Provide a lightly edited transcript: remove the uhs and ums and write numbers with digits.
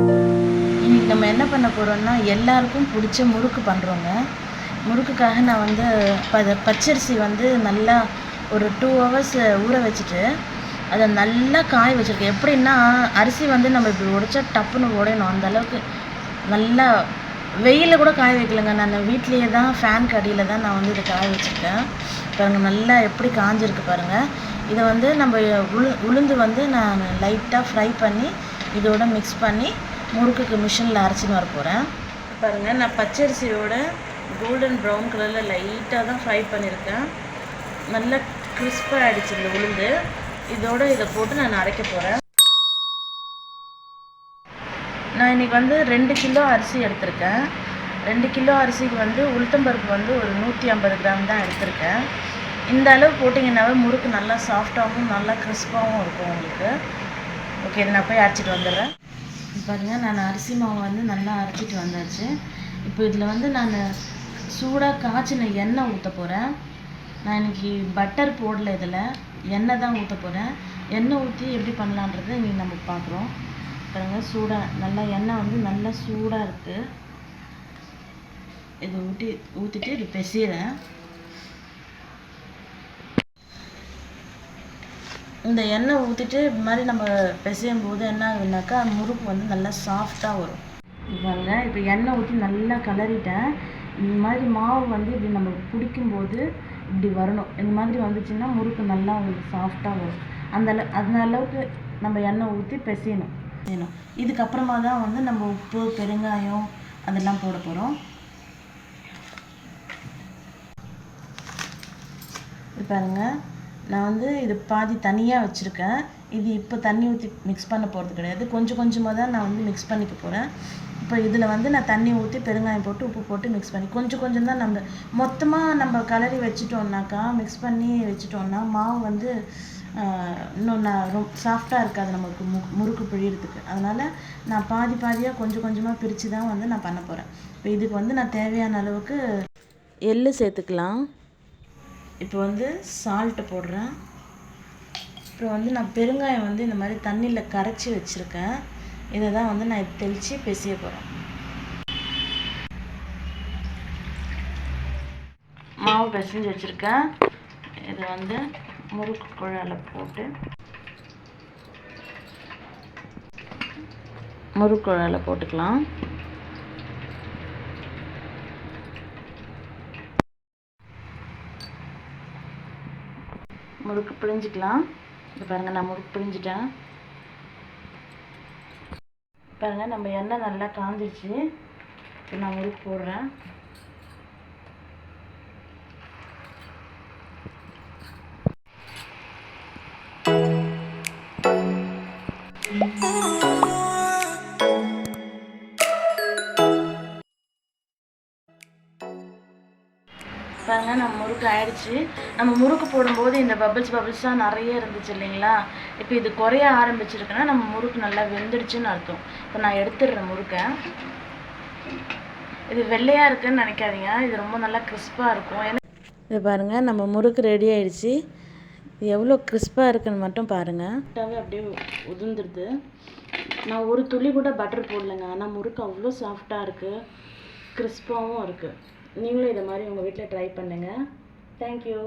இன்றைக்கி நம்ம என்ன பண்ண போகிறோம்னா எல்லாருக்கும் பிடிச்ச முறுக்கு பண்ணுறோங்க. முறுக்குக்காக நான் வந்து பச்சரிசி வந்து நல்லா ஒரு 2 ஹவர்ஸ் ஊற வச்சுட்டு அதை நல்லா காய வச்சுருக்கேன். எப்படின்னா அரிசி வந்து நம்ம இப்படி உடைச்சா டப்புன்னு உடையணும். அந்த அளவுக்கு நல்லா வெயிலில் கூட காய வைக்கலைங்க. நான் வீட்லேயே தான் ஃபேனுக்கு அடியில் தான் நான் வந்து இதை காய வச்சுருக்கேன். பாருங்கள் நல்லா எப்படி காஞ்சிருக்கு பாருங்கள். இதை வந்து நம்ம உளுந்து வந்து நான் லைட்டாக ஃப்ரை பண்ணி இதோட மிக்ஸ் பண்ணி முறுக்குக்கு மிஷினில் அரைச்சின்னு வர போகிறேன். பாருங்கள் நான் பச்சரிசியோட கோல்டன் ப்ரௌன் கலரில் லைட்டாக தான் ஃப்ரை பண்ணியிருக்கேன். நல்லா கிறிஸ்பாக ஆகிடுச்சு இந்த உளுந்து. இதோட இதை போட்டு நான் அரைக்க போகிறேன். நான் இன்றைக்கி வந்து 2 கிலோ அரிசி எடுத்திருக்கேன். 2 கிலோ அரிசிக்கு வந்து உளுத்தம்பருப்பு வந்து ஒரு 150 கிராம் தான் எடுத்திருக்கேன். இந்த அளவு போட்டிங்கன்னாவே முறுக்கு நல்லா சாஃப்டாகவும் நல்லா கிறிஸ்பாகவும் இருக்கும் உங்களுக்கு. ஓகே, இதை நான் போய் அரைச்சிட்டு வந்துடுறேன். பாருங்கள் நான் அரிசி மாவு வந்து நல்லா அரைச்சிட்டு வந்தாச்சு. இப்போ இதில் வந்து நான் சூடாக காய்ச்சின எண்ணெய் ஊற்ற போகிறேன். நான் இன்றைக்கி பட்டர் போடல, இதில் எண்ணெய் தான் ஊற்ற போகிறேன். எண்ணெய் ஊற்றி எப்படி பண்ணலான்றது இன்றைக்கி நம்ம பார்க்குறோம். பாருங்கள் சூடாக நல்லா எண்ணெய் வந்து நல்லா சூடாக இருக்குது. இதை ஊற்றிட்டு இது பிசைகிறேன். இந்த எண்ணெய் ஊற்றிட்டு இது மாதிரி நம்ம பிசையும் போது என்ன ஆகுதுனாக்கா முறுக்கு வந்து நல்லா சாஃப்டாக வரும். பாருங்க இப்போ எண்ணெய் ஊற்றி நல்லா கிளறிட்டேன். இந்த மாதிரி மாவு வந்து இப்படி நம்ம பிடிக்கும்போது இப்படி வரணும். இந்த மாதிரி வந்துச்சுன்னா முறுக்கு நல்லா உங்களுக்கு சாஃப்டாக வரும். அந்த அளவுக்கு நம்ம எண்ணெய் ஊற்றி பிசையணும். இதுக்கப்புறமா தான் வந்து நம்ம உப்பு பெருங்காயம் அதெல்லாம் போட போகிறோம். இது பாருங்கள் நான் வந்து இது பாதி தனியாக வச்சுருக்கேன். இது இப்போ தண்ணி ஊற்றி மிக்ஸ் பண்ண போகிறது கிடையாது. கொஞ்சம் கொஞ்சமாக தான் நான் வந்து மிக்ஸ் பண்ணிக்க போகிறேன். இப்போ இதில் வந்து நான் தண்ணி ஊற்றி பெருங்காயம் போட்டு உப்பு போட்டு மிக்ஸ் பண்ணி கொஞ்சம் கொஞ்சம் தான் நம்ம மொத்தமாக நம்ம கலரி வச்சுட்டோம்னாக்கா மிக்ஸ் பண்ணி வச்சுட்டோம்னா மாவு வந்து இன்னும் ரொம்ப சாஃப்டாக இருக்காது நமக்கு முறுக்கு பிழியறதுக்கு. அதனால் நான் பாதி பாதியாக கொஞ்சம் கொஞ்சமாக பிரித்து தான் வந்து நான் பண்ண போகிறேன். இப்போ இதுக்கு வந்து நான் தேவையான அளவுக்கு எள்ளு சேர்த்துக்கலாம். இப்போ வந்து சால்ட்டு போடுறேன். அப்புறம் வந்து நான் பெருங்காயம் வந்து இந்த மாதிரி தண்ணியில் கரைச்சி வச்சுருக்கேன். இதை தான் வந்து நான் தெளித்து பிசைய போகிறேன். மாவு பிசைஞ்சு வச்சுருக்கேன். இது வந்து முறுக்கு குழாயில் போட்டு முறுக்கு குழாயில் போட்டுக்கலாம். முறுக்கு பிழிஞ்சிக்கலாம். இது பாருங்கள் நான் முறுக்கு பிழிஞ்சிட்டேன். பாருங்கள் நம்ம எண்ணெய் நல்லா காஞ்சிச்சு. இப்போ நான் முறுக்கு போடுறேன். பாருங்கள் நம்ம முறுக்கு ஆயிடுச்சு. நம்ம முறுக்கு போடும்போது இந்த பபிள்ஸாக நிறைய இருந்துச்சு இல்லைங்களா? இப்போ இது குறைய ஆரம்பிச்சிருக்குன்னா நம்ம முறுக்கு நல்லா வெந்துடுச்சுன்னு அர்த்தம். இப்போ நான் எடுத்துடுறேன் முறுக்கை. இது வெள்ளையாக இருக்குதுன்னு நினைக்காதீங்க, இது ரொம்ப நல்லா கிறிஸ்பாக இருக்கும். ஏன்னா இது பாருங்கள் நம்ம முறுக்கு ரெடி ஆகிடுச்சு. எவ்வளோ கிறிஸ்பாக இருக்குன்னு மட்டும் பாருங்கள். அப்படியே உதிர்ந்துடுது. நான் ஒரு துளி கூட பட்டர் போடலைங்க. ஆனால் முறுக்கு அவ்வளோ சாஃப்டாக இருக்குது, கிறிஸ்பாகவும் இருக்குது. நீங்களும் இதை மாதிரி உங்கள் வீட்டில் ட்ரை பண்ணுங்கள். தேங்க்யூ.